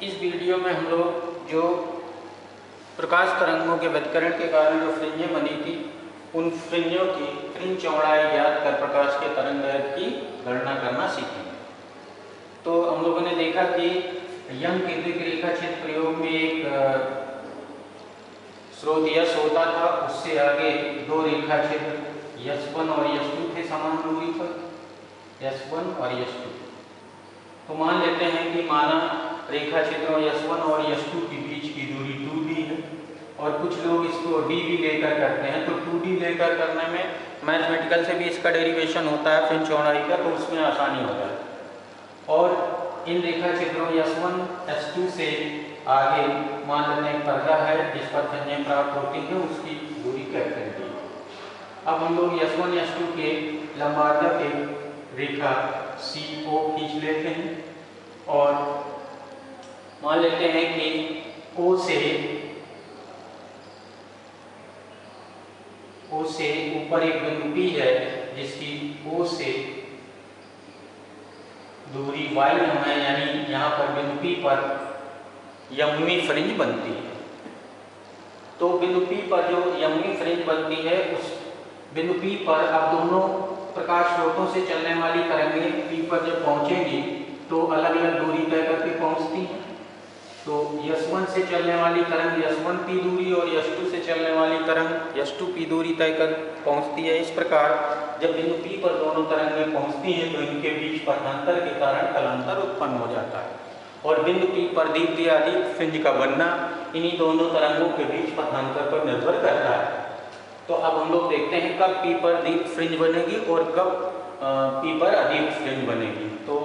इस वीडियो में हम लोग जो प्रकाश तरंगों के व्यतिकरण के कारण जो फ्रिंजें बनी थी, उन फ्रिंजों की फ्रिंज चौड़ाई ज्ञात कर प्रकाश के तरंगदैर्घ्य की गणना करना सीखेंगे। तो हम लोगों ने देखा कि यंग केंद्रित रेखा क्षेत्र प्रयोग में एक स्रोत यश होता था, उससे आगे दो रेखा क्षेत्र यश1 और यश2 थे समान दूरी पर, यश1 और यश2। तो मान लेते हैं कि माना रेखा क्षेत्रों यश1 और यश2 के बीच की दूरी 2d है और कुछ लोग इसको d भी लेकर करते हैं। तो 2d लेकर करने में मैथमेटिकल से भी इसका डेरिवेशन होता है फ्रिंज चौड़ाई का, तो उसमें आसानी होता है। और इन रेखा क्षेत्रों यश1 यश2 से आगे मान लेते हैं पर्दा है जिस पर फ्रिंजें प्राप्त होती हैं, उसकी दूरी कहते हैं। अब हम लोग यश1 यश2 के लंबार्धक एक रेखा CO खींच लेते हैं और मान लेते हैं कि O से ऊपर एक बिंदु P है जिसकी O से दूरी y है, यानी यहाँ पर बिंदु P पर यमुनी फ्रिंज बनती है। तो बिंदु P पर जो यमुनी फ्रिंज बनती है, उस बिंदु P पर अब दोनों प्रकाश स्रोतों से चलने वाली तरंगें P पर जब पहुंचेंगी तो अलग अलग दूरी तय करके पहुंचती हैं। तो यश1 से चलने वाली तरंग यश1p दूरी और यश2 से चलने वाली तरंग यश2p दूरी तय कर पहुंचती है। इस प्रकार जब बिंदु P पर दोनों तरंगें पहुंचती हैं तो इनके बीच पथांतर के कारण कलांतर उत्पन्न हो जाता है और बिंदु P पर दीप्त या अदीप्त फ्रिंज का बनना इन्हीं दोनों तरंगों के बीच पथांतर पर निर्भर करता है। तो अब हम लोग देखते हैं कब P पर दीप्त फ्रिंज बनेगी और कब P पर अदीप्त फ्रिंज बनेगी। तो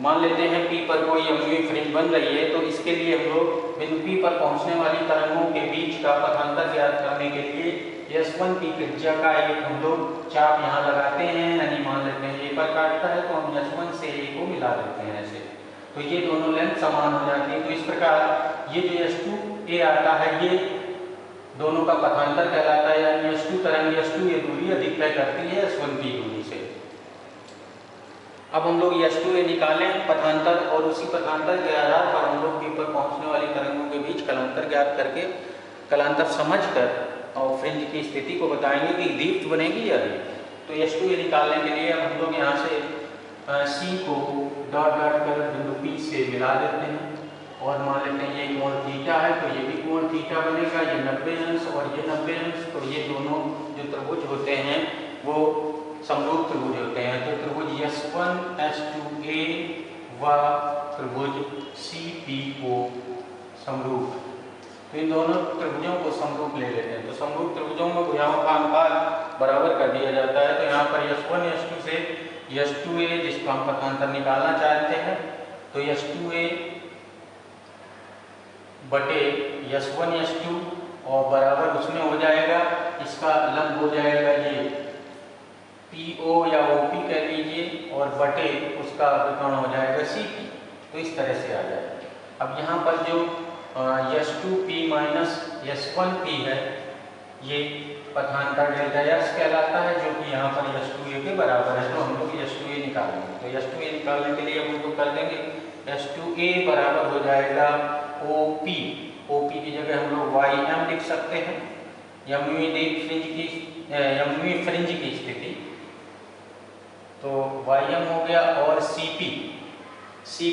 मान लेते हैं P पर कोई यमुनी फ्रिंज बन रही है, तो इसके लिए हम लोग बिंदु P पर पहुंचने वाली तरंगों के बीच का पथांतर ज्ञात करने के लिए यश1 की त्रिज्या का एक हम लोग चाप यहाँ लगाते हैं, यानी मान लेते हैं A पर काटता है तो हम यश1 से A को मिला देते हैं ऐसे, तो ये दोनों लेंथ समान हो जाती है। तो इस प्रकार ये जो यश2A आता है ये दोनों का पथांतर कहलाता है, यानी यश2 तरंग यश2 ये दूरी अधिक तय करती है यश1 की दूरी से। अब हम लोग यश2A निकालें पथांतर और उसी पथांतर के आधार पर हम लोग P पर पहुंचने वाली तरंगों के बीच कलांतर ज्ञात करके कलांतर समझकर और फ्रिंज की स्थिति को बताएंगे कि दीप्त बनेगी या दीप्त। तो यश2A निकालने के लिए हम लोग यहाँ से C को डॉट डॉट कर बिंदु P से मिला देते हैं और मान लेते हैं ये कोण थीटा है तो ये भी कोण थीटा बनेगा, ये 90 अंश और ये 90 अंश। तो ये दोनों जो त्रिभुज होते हैं वो समरूप त्रिभुज होते हैं। तो त्रिभुज यश1 H2A व त्रिभुज CPO समरूप, तो इन दोनों त्रिभुजों को समरूप ले लेते हैं। तो समरूप त्रिभुजों में भुजाओं का अनुपात बराबर कर दिया जाता है। तो यहाँ पर यश1 यश2 से यश2A जिसका हम पथांतर निकालना चाहते हैं, तो यश2A बटे यश1 यश2 और बराबर उसमें हो जाएगा, इसका लंब हो जाएगा ये PO या OP कह लीजिए और बटे उसका विकर्ण हो जाएगा CP। तो इस तरह से आ जाएगा। अब यहाँ पर जो यश2P माइनस यश1P है ये पथांतर डेल्टा x कहलाता है, जो कि यहाँ पर यश2A के बराबर है। तो हम लोग यश2A निकालेंगे। तो यश2A निकालने के लिए हम लोग कर देंगे यश2A बराबर हो जाएगा OP। OP की जगह हम लोग YM लिख सकते हैं, यमुनी फ्रिंज की स्थिति। तो YM हो गया और CP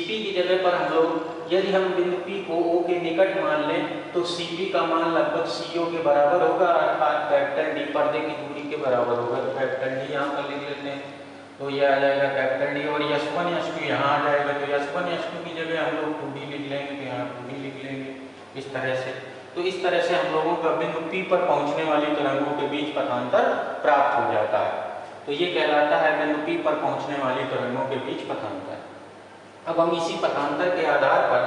की जगह पर हम लोग यदि हम बिंदु P को O के निकट मान लें तो CP का मान लगभग CO के बराबर होगा, अर्थात कैपिटल D पर्दे की दूरी के बराबर होगा। तो कैपिटल D यहाँ पर लिख लेते हैं, तो ये आ जाएगा कैपिटल D और यश1 यश2 यहाँ आ जाएगा। तो यश1 यश2 की जगह हम लोग 2D लिख लेंगे, तो यहाँ 2D लिख लेंगे इस तरह से। तो इस तरह से हम लोगों का बिंदु P पर पहुँचने वाली तरंगों के बीच पथांतर प्राप्त हो जाता है। तो ये कहलाता है बिंदु P पर पहुँचने वाली तरंगों के बीच पथांतर। अब हम इसी पथांतर के आधार पर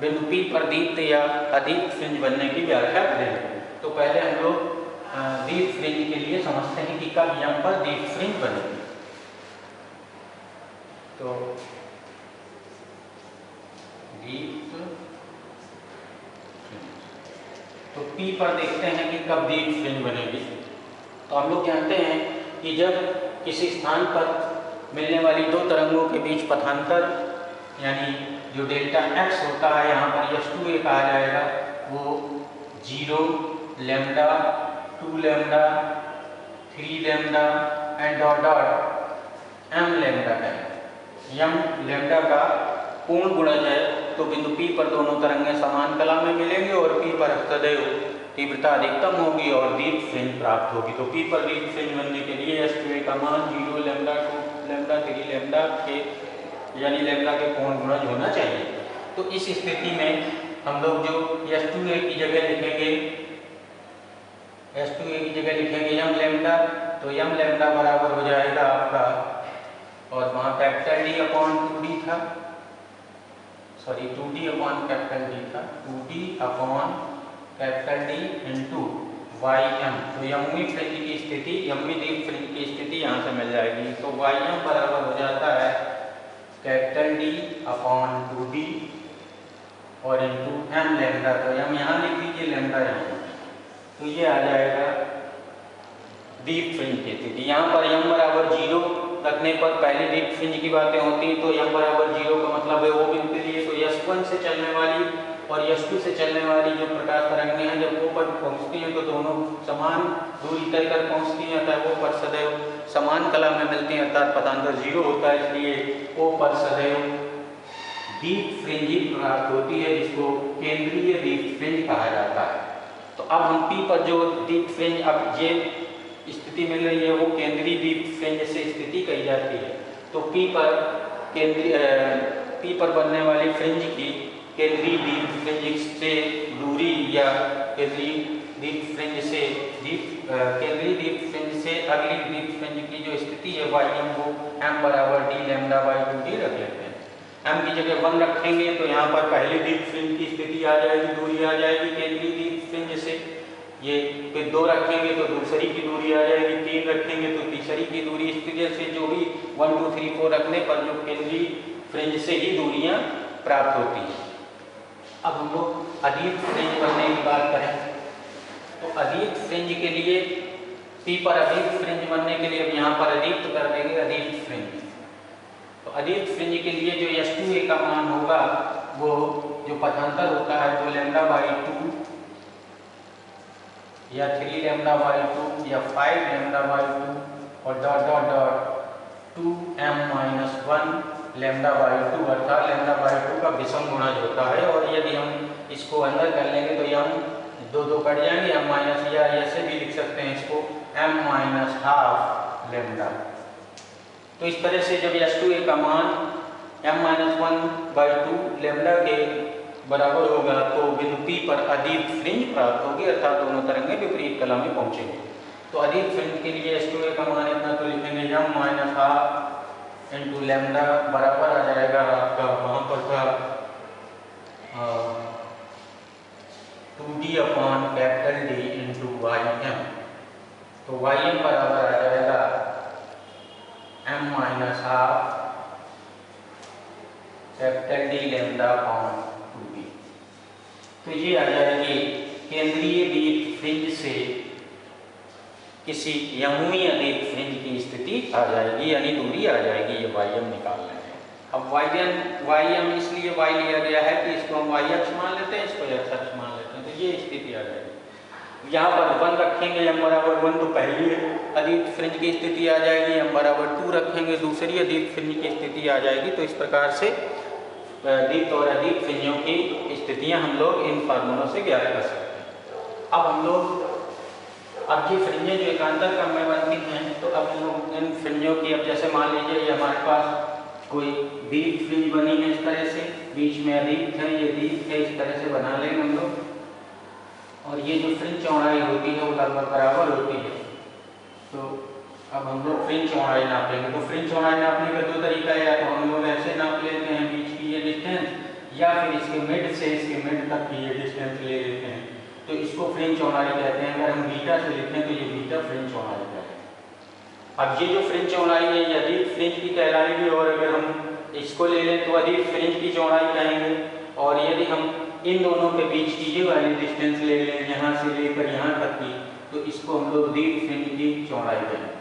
बिंदु P पर दीप्त या अदीप्त फ्रिंज बनने की व्याख्या करेंगे। तो पहले हम लोग दीप्त फ्रिंज के लिए समझते हैं कि कब M पर दीप्त फ्रिंज बनेगी। तो दीप्त तो P पर देखते हैं कि कब दीप्त फ्रिंज बनेगी। तो हम लोग जानते हैं कि जब किसी स्थान पर मिलने वाली दो तरंगों के बीच पथांतर यानी जो डेल्टा एक्स होता है यहाँ पर S2A कहा जाएगा, वो 0 lambda 2 lambda 3 lambda and dot dot m lambda है। m लैम्डा का पूर्ण गुणज है, तो बिंदु P पर दोनों तरंगें समान कला में मिलेंगे और P पर सदैव तीव्रता अधिकतम होगी और दीप्त फ्रिंज प्राप्त होगी। तो P पर दीप्त फ्रिंज बनने के लिए S2A का मान 0 लैम्डा 2 लैम्डा 3 लैम्डा के यानी लैम्डा के पूर्ण गुणज होना चाहिए। तो इस स्थिति में हम लोग जो S2A की जगह लिखेंगे, S2A की जगह लिखेंगे m लैम्डा, तो m लैम्डा बराबर हो जाएगा आपका, और वहाँ कैपिटल D अपॉन 2D था, sorry 2D upon capital D था, 2D upon capital D into Ym। तो यमुनी फ्रिंज की स्थिति, यमुनी दीप्त फ्रिंज की स्थिति यहाँ से मिल जाएगी। तो Ym बराबर हो जाता है कैपिटल D अपॉन 2D और इंटू m लैम्डा, तो m यहाँ लिख लीजिए, लैम्डा यहाँ, तो ये आ जाएगा दीप्त फ्रिंज की स्थिति। यहाँ पर m बराबर 0 रखने पर पहले दीप्त फ्रिंज की बातें होती हैं, तो m बराबर 0 का मतलब है वो बिंदु के लिए तो S1 से चलने वाली और S2 से चलने वाली जो प्रकाश तरंगें हैं, जब वो पर पहुँचती हैं तो दोनों समान दूरी तय कर पहुँचती हैं, अतः वो पर सदैव समान कला में मिलती हैं, अर्थात पथांतर 0 होता है, इसलिए वो पर सदैव दीप्त फ्रिंज ही प्राप्त होती है, जिसको केंद्रीय दीप्त फ्रिंज कहा जाता है। तो अब हम P पर जो दीप्त फ्रिंज अब ये स्थिति मिल रही है वो केंद्रीय दीप्त फ्रिंज से स्थिति कही जाती है। तो P पर बनने वाली फ्रिंज की केंद्रीय दीप्त फ्रिंज से दूरी या केंद्रीय दीप्त फ्रिंज से अगली दीप्त फ्रिंज की जो स्थिति है Ym को m बराबर d लैम्डा बाई 2d रख लेते हैं। m की जगह 1 रखेंगे तो यहाँ पर पहले दीप्त फ्रिंज की स्थिति आ जाएगी, दूरी आ जाएगी केंद्रीय दीप्त फ्रिंज से, ये फिर 2 रखेंगे तो दूसरी की दूरी आ जाएगी, 3 रखेंगे तो तीसरी की दूरी, इस तरह से जो भी 1 2 3 4 रखने पर जो केंद्रीय फ्रिंज से ही दूरियां प्राप्त होती हैं। अब हम लोग अदीप्त फ्रिंज बनने की बात करें, तो अदीप्त फ्रिंज के लिए P पर अदीप्त फ्रिंज बनने के लिए अब यहाँ पर अदीप्त कर देंगे अदीप्त फ्रिंज। तो अदीप्त फ्रिंज के लिए जो S2A का मान होगा वो जो पथांतर होता है 2 लैम्डा बाई 2 या 3 लैम्डा बाई 2 या 5 लैम्डा बाई 2 और dot dot dot 2m minus 1 lambda by 2, अर्थात लैम्डा बाई 2 का विषम गुणज होता है। और यदि हम इसको अंदर कर लेंगे तो m 2 कट जाएंगे, m माइनस, या ऐसे भी लिख सकते हैं इसको m माइनस हाफ लैम्डा। तो इस तरह से जब S2A का मान m माइनस 1 बाई 2 लैम्डा के बराबर होगा तो बिंदु P पर अदीप्त फ्रिंज प्राप्त होगी, अर्थात दोनों तरंगें विपरीत कला में पहुंचेंगे। तो अदीप्त फ्रिंज के लिए S2A का मान इतना तो लिखेंगे m minus half into lambda बराबर आ जाएगा आपका, वहाँ पर था 2D upon capital D into Ym। तो Ym बराबर आ जाएगा m minus half capital D lambda upon 2D। तो ये आ जाएगी केंद्रीय दीप्त फ्रिंज से किसी यमुनी अदीप्त फ्रिंज की स्थिति आ जाएगी, यानी दूरी आ जाएगी, ये Ym निकाल रहे हैं। अब Ym इसलिए y लिया गया है कि इसको हम y अक्ष मान लेते हैं, इसको x अक्ष मान लेते हैं, तो ये स्थिति आ जाएगी। यहाँ पर 1 रखेंगे m बराबर 1 तो पहली अदीप्त फ्रिंज की स्थिति आ जाएगी, m बराबर 2 रखेंगे दूसरी अदीप्त फ्रिंज की स्थिति आ जाएगी। तो इस प्रकार से दीप्त और अदीप्त फ्रिंजों की स्थितियाँ हम लोग इन फार्मूलों से ज्ञात कर सकते हैं। अब हम लोग अब ये फ्रिंजें जो एकांतर क्रम में बनती हैं, तो अब हम लोग इन फ्रिंजों की, अब जैसे मान लीजिए ये हमारे पास कोई दीप्त फ्रिंज बनी है इस तरह से, बीच में अदीप्त है, ये दीप्त है, इस तरह से बना लेंगे हम लोग। और ये जो फ्रिंज चौड़ाई होती है वो लगभग बराबर होती है। तो अब हम लोग फ्रिंज चौड़ाई नापेंगे, तो फ्रिंज चौड़ाई नापने का 2 तरीका है, या तो हम लोग ऐसे नाप लेते हैं बीच की ये डिस्टेंस, या फिर इसके मिड से इसके मिड तक की ये डिस्टेंस ले लेते हैं, तो इसको फ्रिंज चौड़ाई कहते हैं। अगर हम बीटा से लिखें तो ये बीटा फ्रिंज चौड़ाई कहते हैं। अब ये जो फ्रिंज चौड़ाई है ये अदीप्त फ्रिंज की कहलाएगी, और अगर हम इसको ले लें तो अदीप्त फ्रिंज की चौड़ाई कहेंगे। और यदि हम इन दोनों के बीच की ये वाली डिस्टेंस ले लें यहाँ से लेकर यहाँ तक की, तो इसको हम लोग दीप्त फ्रिंज की चौड़ाई कहेंगे।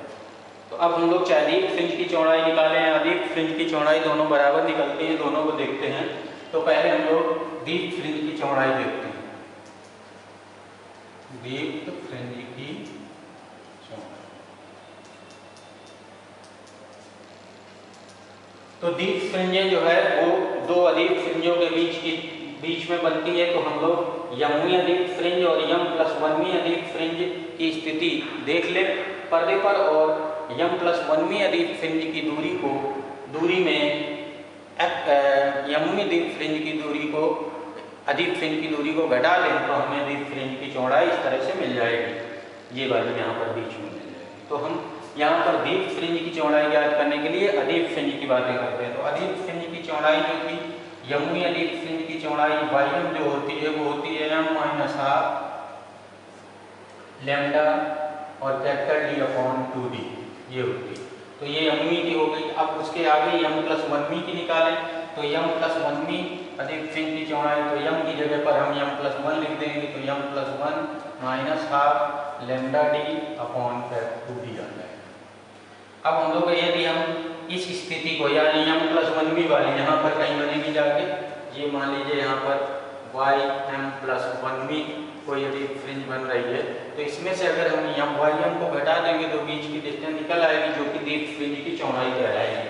तो अब हम लोग चाहे दीप्त फ्रिंज की चौड़ाई निकालें या अदीप्त दीप्त फ्रिंज की चौड़ाई दोनों बराबर निकलती हैं, दोनों को देखते हैं। तो पहले हम लोग दीप्त फ्रिंज की चौड़ाई देखते हैं। दीप्त फ्रिंज की चौड़ाई, तो दीप्त फ्रिंजें जो है वो दो अदीप्त फ्रिंजों के बीच में बनती है। तो हम लोग यमवी अदीप्त फ्रिंज और यम प्लस वनवी अदीप्त फ्रिंज की स्थिति देख ले पर्दे पर, और यम प्लस वनवी अदीप्त फ्रिंज की दूरी में यमवी अदीप्त फ्रिंज की दूरी को अदीप्त फ्रिंज की दूरी को घटा लें तो हमें अदीप्त फ्रिंज की चौड़ाई इस तरह से मिल जाएगी। ये वाली यहाँ पर बीच में मिल जाएगी। तो हम यहाँ पर दीप्त फ्रिंज की चौड़ाई ज्ञात करने के लिए अदीप्त फ्रिंज की बातें करते हैं। तो अदीप्त फ्रिंज की चौड़ाई जो थी, यमवी अदीप्त फ्रिंज की चौड़ाई वाईएम जो होती है वो होती है m माइनस हाफ लैम्डा और कैपिटल D अपॉन 2D, ये होती है। तो ये यमवी की हो गई। अब उसके आगे यम प्लस वनवी की निकालें, तो यम प्लस वनवी अदीप्त फ्रिंज की चौड़ाई, तो यम की जगह पर हम यम प्लस वन लिख देंगे, तो M plus one minus half lambda D upon 2D आ जाएगा। अब हम लोग यदि हम इस स्थिति को यानी यम प्लस वनवी वाली यहाँ पर कहीं बनेगी जाके, ये मान लीजिए यहाँ पर वाई एम प्लस वनवी कोई यदि फ्रिंज बन रही है, तो इसमें से अगर हम यम वाई एम को घटा देंगे तो बीच की डिस्टेंस निकल आएगी जो कि दीप्त फ्रिंज की चौड़ाई कहलाएगी।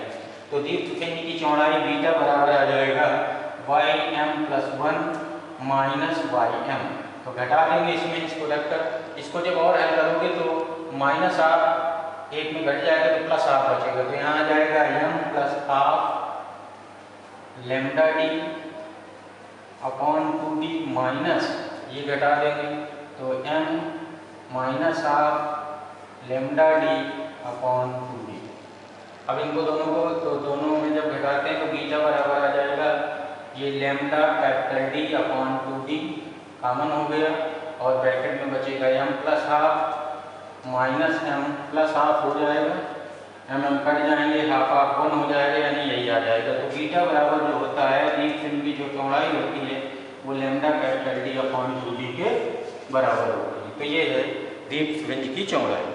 तो दीप्त फ्रिंज की चौड़ाई बीटा बराबर आ जाएगा y m plus one minus y m. तो घटा देंगे इसमें इसको रखकर, इसको जब और हल करोगे तो माइनस हाफ एक में घट जाएगा तो प्लस हाफ बचेगा, तो यहाँ आ जाएगा m plus half lambda d upon 2D minus, ये घटा देंगे तो m minus half lambda d upon 2D। अब इनको दोनों को, तो दोनों में जब घटाते हैं तो बीटा बराबर आ जाएगा ये lambda capital D upon 2D common हो गया, और ब्रैकेट में बचेगा m plus half minus m plus half हो जाएगा, m कट जाएंगे, हाफ हाफ 1 हो जाएगा, यानी यही आ जाएगा। तो बीटा बराबर जो होता है दीप्त फ्रिंज की जो चौड़ाई होती है वो lambda capital D upon 2D के बराबर होती है। तो ये है दीप्त फ्रिंज की चौड़ाई।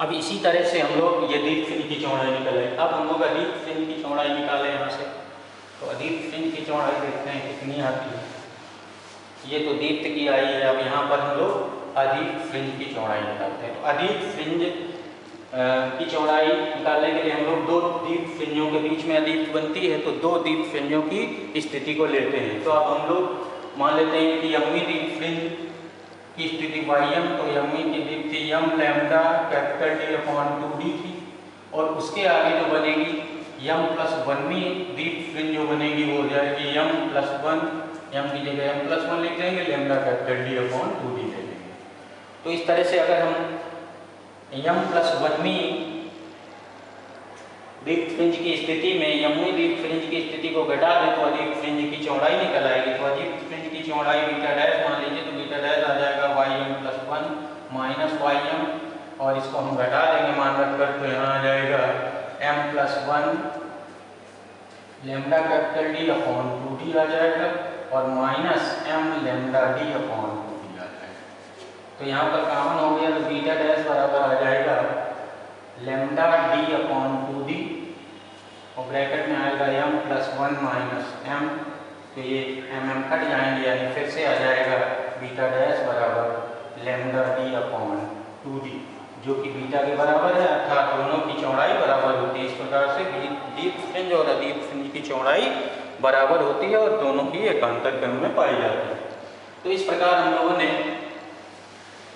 अब इसी तरह से हम लोग ये दीप्त फ्रिंज की चौड़ाई निकाले। अब हम लोग अदीप्त फ्रिंज की चौड़ाई निकाले यहाँ से, तो अदीप्त फ्रिंज की चौड़ाई देखते हैं कितनी आती है। ये तो दीप्त की आई है, अब यहाँ पर हम लोग अदीप्त फ्रिंज की चौड़ाई निकालते हैं। तो अदीप्त फ्रिंज की चौड़ाई निकालने के लिए हम लोग दो दीप्त फ्रिंजों के बीच में अदीप्त बनती है, तो दो दीप्त फ्रिंजों की स्थिति को लेते हैं। तो अब हम लोग मान लेते हैं कि यमवी दीप्त फ्रिंज की स्थिति वाईएम, तो यमवी की दीप्ति M lambda capital D upon 2D थी, और उसके आगे जो बनेगी यम प्लस वनवी दीप्त फ्रिंज जो बनेगी वो हो जाएगी यम प्लस वन, यम की जगह यम प्लस वन लिख देंगे, lambda capital D upon 2D ले लेंगे। तो इस तरह से अगर हम यम प्लस वनवी दीप्त फ्रिंज की स्थिति में यमवी दीप्त फ्रिंज की स्थिति को घटा दें तो अदीप्त फ्रिंज की चौड़ाई निकल आएगी। तो अदीप्त फ्रिंज की चौड़ाई बीटा डैश मान लीजिए, तो बीटा डैश आ जाएगा y m plus one minus y m, और इसको हम घटा देंगे मान रखकर, तो यहाँ आ जाएगा m plus one lambda capital D upon 2D आ जाएगा, और minus m lambda D upon 2D आ जाएगा। तो यहाँ पर कॉमन हो गया, तो बीटा डैश बराबर आ जाएगा लैम्डा D अपॉन 2D, और ब्रैकेट में आएगा m plus one minus m, तो ये m कट जाएंगे, यानी फिर से आ जाएगा बीटा डैश बराबर लैम्डा D अपॉन 2D, जो कि बीटा के बराबर है, अर्थात दोनों की चौड़ाई बराबर होती है। इस प्रकार से दीप्त फ्रिंज और अदीप्त फ्रिंज की चौड़ाई बराबर होती है और दोनों की एकांतर क्रम में पाई जाती है। तो इस प्रकार हम लोगों ने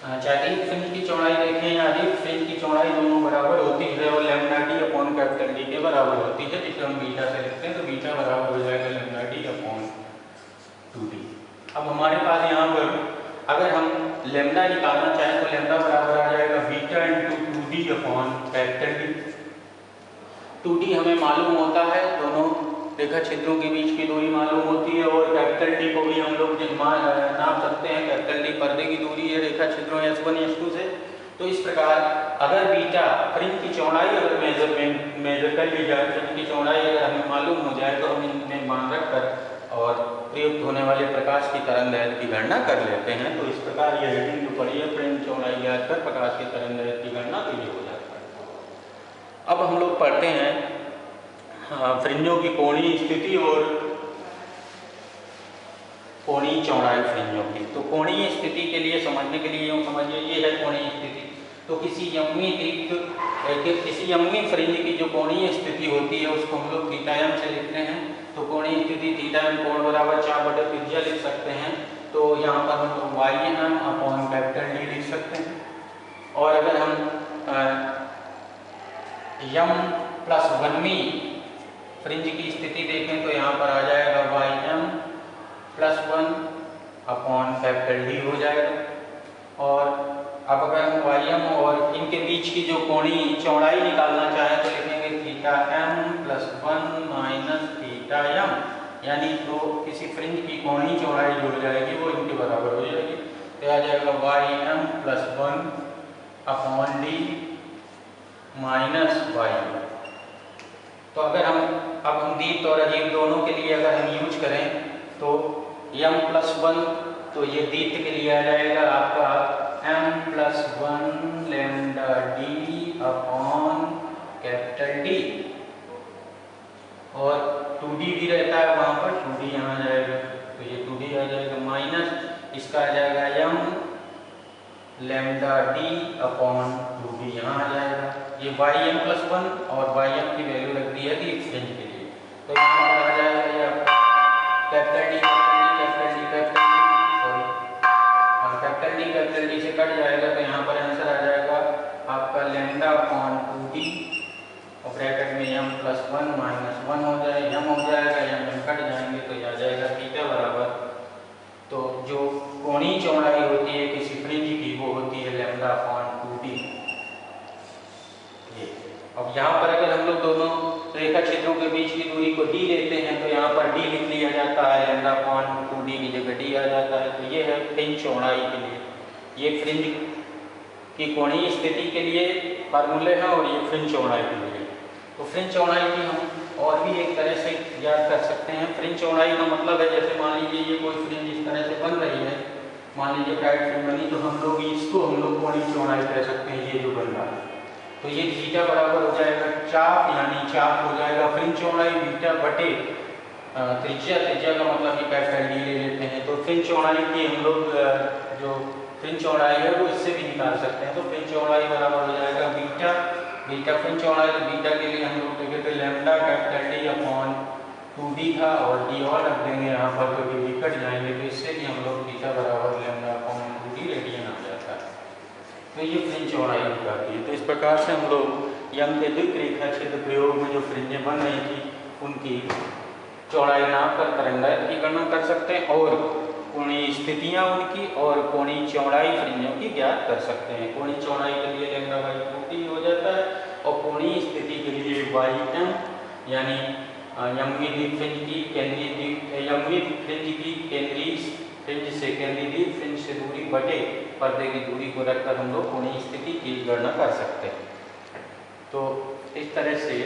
चाहे दीप्त फ्रिंज की चौड़ाई देखें या अदीप्त फ्रिंज की चौड़ाई, दोनों बराबर होती है और lambda D upon capital D के बराबर होती है, जिसे हम बीटा से लिखते हैं, तो बीटा बराबर हो जाएगा लैम्डा D अपॉन 2D। अब हमारे पास यहाँ पर अगर हम लैम्डा निकालना चाहें तो लैम्डा बराबर आ जाएगा beta into 2D upon capital D। 2D हमें मालूम होता है, दोनों रेखा छिद्रों के बीच की दूरी मालूम होती है, और कैपिटल D को भी हम लोग नाप सकते हैं। कैपिटल D पर्दे की दूरी है रेखा छिद्रों S1 S2 से। तो इस प्रकार अगर बीटा फ्रिंज की चौड़ाई अगर मेजर कर ली जाए, फ्रिंज की चौड़ाई अगर हमें मालूम हो जाए, तो हम इन्हें मान रख कर और प्रयुक्त होने वाले प्रकाश की तरंगदैर्घ्य की गणना कर लेते हैं। तो इस प्रकार ये रीडिंग जो पड़ी है फ्रिंज चौड़ाई ज्ञात कर प्रकाश की तरंगदैर्घ्य की गणना, तो ये हो जाता है। अब हम लोग पढ़ते हैं फ्रिंजों की कोणीय स्थिति और कोणीय चौड़ाई फ्रिंजों की। तो कोणीय स्थिति के लिए समझने के लिए यूँ समझिए, ये है कोणीय स्थिति। तो किसी यंगी फ्रिंज की जो कोणीय स्थिति होती है उसको हम लोग थीटा एम से लिखते हैं। तो कोणीय स्थिति थीटा एम कोण बराबर 4/त्रिज्या लिख सकते हैं। तो यहाँ पर हम लोग y m upon capital D लिख सकते हैं। और अगर हम यम प्लस 1वीं फ्रिंज की स्थिति देखें तो यहाँ पर आ जाएगा y m plus 1 upon capital D हो जाएगा। और अब अगर हम वाई एम और इनके बीच की जो कोणीय चौड़ाई निकालना चाहें तो लिखेंगे theta m plus 1 minus theta m, यानी तो किसी फ्रिंज की कोणीय चौड़ाई जो हो जाएगी वो इनके बराबर हो जाएगी। तो आ जाएगा y m plus 1 upon d minus y. तो अगर हम दीप्त और अजीब दोनों के लिए अगर हम यूज करें तो m प्लस 1, तो ये दीप्त के लिए आ जाएगा आपका m plus 1 lambda d upon capital D. और 2d भी रहता है वहाँ पर, 2d यहाँ आ जाएगा, तो ये 2d आ जाएगा माइनस इसका आ जाएगा m lambda d upon 2d यहाँ आ जाएगा। ये वाई एम प्लस 1 और वाई एम की वैल्यू रख दी है दीप्त फ्रिंज के लिए। तो यहाँ पर आ जाएगा ये आपका कैपिटल डी से कट जाएगा। तो यहाँ पर आंसर आ जाएगा आपका लैम्डा अपॉन 2d और ब्रैकेट में m प्लस 1 माइनस 1 हो जाएगा, m हो जाएगा, m कट जाएंगे तो यह आ जाएगा थीटा बराबर। तो जो कोणीय चौड़ाई होती है किसी फ्रिंज की वो होती है लैम्डा अपॉन 2d। अब यहाँ पर अगर हम लोग दोनों रेखा क्षेत्रों के बीच की दूरी को d लेते हैं तो यहाँ पर d लिख लिया जाता है, लैम्डा अपॉन 2d की जगह d आ जाता है। तो ये है फ्रिंज चौड़ाई के लिए, ये फ्रिंज की कोणीय स्थिति के लिए फार्मूले हैं और ये फ्रिंज चौड़ाई के लिए। तो फ्रिंज चौड़ाई की हम और भी एक तरह से याद कर सकते हैं। फ्रिंज चौड़ाई का मतलब है, जैसे मान लीजिए ये कोई फ्रिंज इस तरह से बन रही है, मान लीजिए ब्राइट फ्रिंज बनी, तो हम लोग इसको कोणीय चौड़ाई कह सकते हैं, ये जो बन रहा है। तो ये थीटा बराबर हो जाएगा चाप, यानी चाप हो जाएगा फ्रिंज चौड़ाई बीटा बटे त्रिज्या। त्रिज्या का मतलब ये कैपिटल डी ले लेते हैं। तो फ्रिंज चौड़ाई की हम लोग जो फ्रिंज चौड़ाई है वो इससे भी निकाल सकते हैं। तो फ्रिंज चौड़ाई बराबर हो जाएगा बीटा, बीटा फ्रिंज चौड़ाई, तो बीटा के लिए हम लोग देखें तो lambda capital D upon 2d था और डी और रख देंगे यहाँ पर, तो डी कट जाएंगे, तो इससे भी हम लोग थीटा बराबर लैम्डा अपॉन 2d रेडियन आ जाता है। तो ये फ्रिंज चौड़ाई हो जाती है। तो इस प्रकार से हम लोग यंग के द्विक रेखा क्षेत्र प्रयोग में जो फ्रिंजें बन रही थी उनकी चौड़ाई नाप कर तरंगायत की गणना कर सकते हैं और कोणीय स्थितियाँ उनकी और कोणीय चौड़ाई फ्रिंजों की ज्ञात कर सकते हैं। कोणीय चौड़ाई के लिए लैम्डा बाई 2d हो जाता है और कोणीय स्थिति के लिए वाई एम, यानी यंगी द्वीप फ्रिंज की केंद्रीय द्वीप, यंगी फ्रिंज की केंद्रीय फ्रिंज से केंद्रीय द्वीप फ्रिंज से दूरी बटे पर्दे की दूरी को रखकर हम लोग कोणीय स्थिति की गणना कर सकते हैं। तो इस तरह से